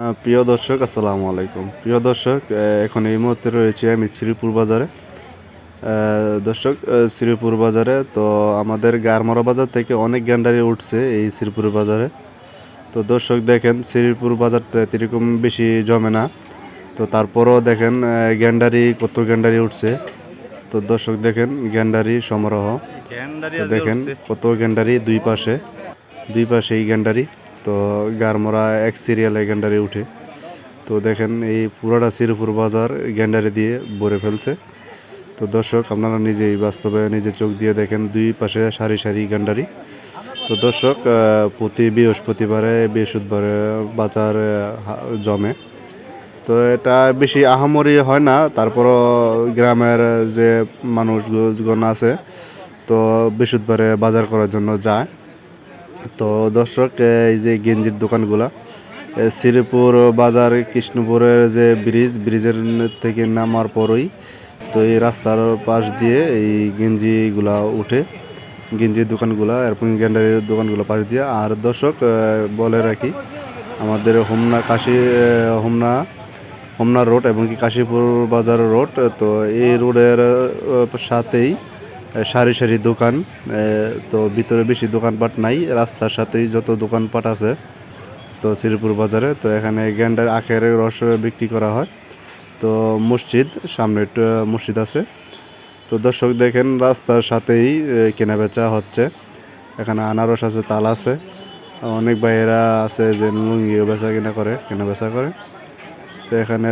প্রিয় দর্শক আসসালামু আলাইকুম। প্রিয় দর্শক, এখন এই মুহূর্তে রয়েছি আমি শ্রীপুর বাজারে। দর্শক, শ্রীপুর বাজারে তো আমাদের গারমরা বাজার থেকে অনেক গ্যান্ডারি উঠছে এই শ্রীপুর বাজারে। তো দর্শক দেখেন, শ্রীপুর বাজারটা এরকম বেশি জমে না, তো তারপরও দেখেন গ্যান্ডারি কত গ্যান্ডারি উঠছে। তো দর্শক দেখেন গ্যান্ডারি সমারোহ, তো দেখেন কত গ্যান্ডারি দুই পাশে এই গ্যান্ডারি। তো গারমরা এক সিরিয়ালে গ্যান্ডারি উঠে। তো দেখেন এই পুরোটা শ্রীপুর বাজার গ্যান্ডারি দিয়ে ভরে ফেলছে। তো দর্শক আপনারা নিজেই বাস্তবে নিজের চোখ দিয়ে দেখেন দুই পাশে সারি সারি গ্যান্ডারি। তো দর্শক, প্রতি বৃহস্পতিবারে বাজার জমে। তো এটা বেশি আহামরি হয় না, তারপরও গ্রামের যে মানুষজন আছে তো বৃহস্পতিবারে বাজার করার জন্য যায়। তো দর্শক, এই যে গেঞ্জির দোকানগুলা শ্রীপুর বাজার কৃষ্ণপুরের যে ব্রিজের থেকে নামার পরই তো এই রাস্তার পাশ দিয়ে এই গেঞ্জিগুলা উঠে, গেঞ্জির দোকানগুলা এরপর গ্যান্ডারির দোকানগুলো পাশ দিয়ে। আর দর্শক, বলে রাখি আমাদের হোমনা রোড এবং কি কাশীপুর বাজার রোড, তো এই রোডের সাথেই সারি সারি দোকান। তো ভিতরে বেশি দোকানপাট নাই, রাস্তার সাথেই যত দোকানপাট আছে তো শ্রীপুর বাজারে। তো এখানে গ্যান্ডার আখের রস বিক্রি করা হয়। তো সামনে একটু মসজিদ আছে। তো দর্শক দেখেন রাস্তার সাথেই কেনা বেচা হচ্ছে। এখানে আনারস আছে, তাল আছে, অনেক ভাইয়েরা আছে যে লুঙ্গিও কেনা বেচা করে। তো এখানে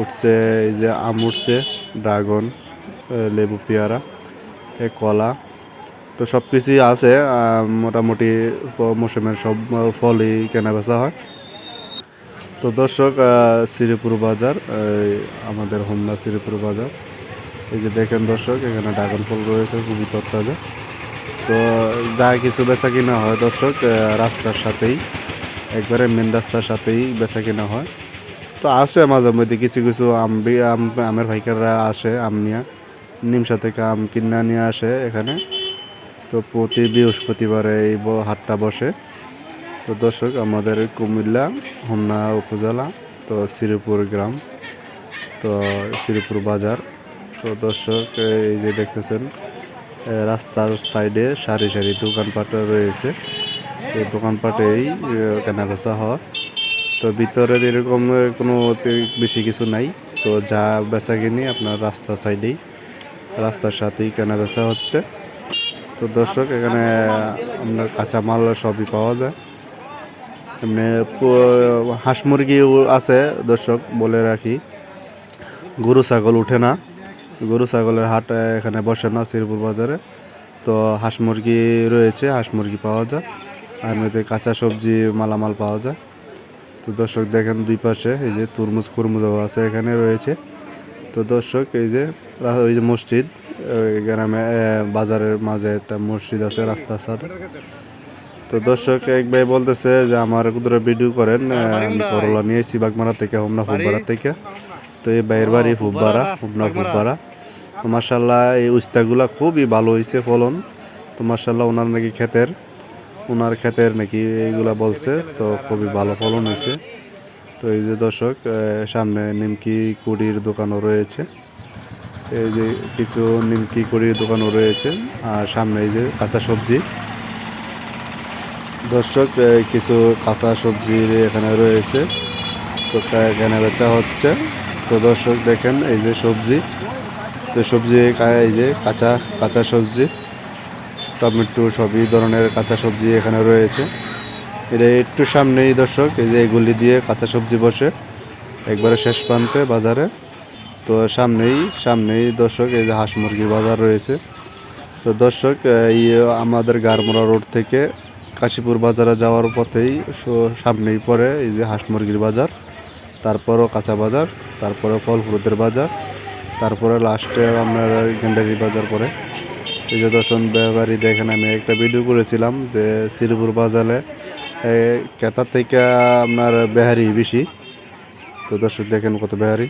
উঠছে এই যে আম উঠছে, ড্রাগন, লেবু, পেয়ারা, কলা, তো সব কিছুই আছে। মোটামুটি মৌসুমের সব ফলই কেনা বেচা হয়। তো দর্শক, শ্রীপুর বাজার, আমাদের হোমনা শ্রীপুর বাজার, এই যে দেখেন দর্শক এখানে ড্রাগন ফল রয়েছে খুবই তরতাজা। তো যা কিছু বেচা কিনা হয় দর্শক রাস্তার সাথেই, একবারে মেন রাস্তার সাথেই বেচা কিনা হয়। তো আসে মাঝে মধ্যে কিছু কিছু আমের ভাইকাররা আসে আম নিয়ে, নিমসা থেকে আম কিনা নিয়ে আসে এখানে। তো প্রতি বৃহস্পতিবারে এই হাটটা বসে। তো দর্শক, আমাদের কুমিল্লা হোমনা উপজেলা, তো শ্রীপুর গ্রাম, তো শ্রীপুর বাজার। তো দর্শক, এই যে দেখতেছেন রাস্তার সাইডে সারি সারি দোকানপাট রয়েছে। এই দোকানপাটেই কেনা বেচা হয়। তো ভিতরে এরকম কোনো বেশি কিছু নাই। তো যা বেচা কিনি আপনার রাস্তার সাথেই কেনা বেচা হচ্ছে। তো দর্শক, এখানে আপনার কাঁচামাল সবই পাওয়া যায়। এমনি হাঁস মুরগিও আছে দর্শক, বলে রাখি গরু ছাগল উঠে না, গরু ছাগলের হাট এখানে বসে না শ্রীপুর বাজারে। তো হাঁস মুরগি রয়েছে, হাঁস মুরগি পাওয়া যায়। আর এমনিতে কাঁচা সবজি মালামাল পাওয়া যায়। তো দর্শক দেখেন দুই পাশে এই যে খরমুজও আছে এখানে রয়েছে। তো দর্শক, এই যে মসজিদ, গ্রামে বাজারের মাঝে একটা মসজিদ আছে রাস্তার সাইডে। তো দর্শক, এক ভাই বলতেছে যে আমার কুদরে ভিডিও করেন, আমি করলা নিয়েছি বাগমারা থেকে, হোমনা ফুববারা থেকে। তো এই ভাইয়ের বাড়ি হোমনা ফুববারা। তো মার্শাল্লাহ এই উস্তাগুলা খুবই ভালো হয়েছে ফলন। তো মার্শাল্লাহ ওনার ক্ষেতের নাকি এইগুলা বলছে, তো খুবই ভালো ফলন হয়েছে। তো এই যে দর্শক, সামনে নিমকি কুড়ির দোকানও রয়েছে, এই যে কিছু নিমকি কুড়ির দোকানও রয়েছে। আর সামনে এই যে কাঁচা সবজি, দর্শক কিছু কাঁচা সবজি এখানে রয়েছে, তো কেনা বেচা হচ্ছে। তো দর্শক দেখেন এই যে সবজি, তো সবজি এই যে কাঁচা সবজি, টমেটো, সবই ধরনের কাঁচা সবজি এখানে রয়েছে। এটা একটু সামনেই দর্শক, এই যে এগুলি দিয়ে কাঁচা সবজি বসে একবারে শেষ প্রান্তে বাজারে। তো সামনেই দর্শক এই যে হাঁস মুরগির বাজার রয়েছে। তো দর্শক, এই আমাদের গারমরা রোড থেকে কাশীপুর বাজারে যাওয়ার পথেই সামনেই পড়ে এই যে হাঁস মুরগির বাজার, তারপরও কাঁচা বাজার, তারপরে ফল ফ্রুটের বাজার, তারপরে লাস্টে আপনার গ্যান্ডারি বাজার পড়ে। এই যে দর্শন ব্যাপারী দেখেন, আমি একটা ভিডিও করেছিলাম যে শ্রীপুর বাজারে ক্রেতার থেকে আপনার বেহারি বেশি। তো দর্শক দেখেন কত বেহারি।